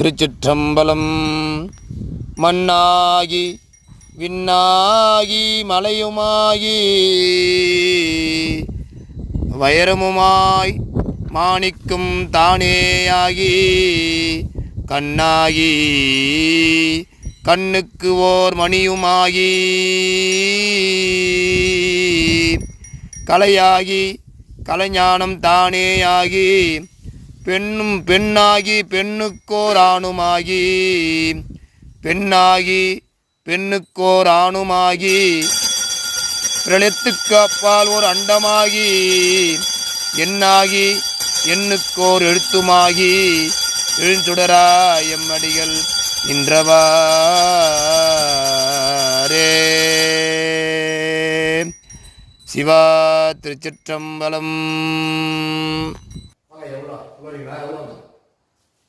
திருச்சிற்றம்பலம். மண்ணாகி விண்ணாகி மலையுமாகி வைரமுமாய் மாணிக்கும் தானேயாகி கண்ணாகி கண்ணுக்கு ஓர் மணியுமாகி கலையாகி கலைஞானம் தானேயாகி பெண்ணும் பெண்ணாகி பெண்ணுக்கோர் ஆணுமாகி பெண்ணாகி பெண்ணுக்கோர் ஆணுமாகி பிரளயத்துக்கு அப்பால் ஓர் அண்டமாகி எண்ணாகி எண்ணுக்கோர் எழுத்துமாகி எழுந்துடரா எம்மடிகள் நின்றவாரே. சிவா திருச்சிற்றம்பலம். எவ்வளோ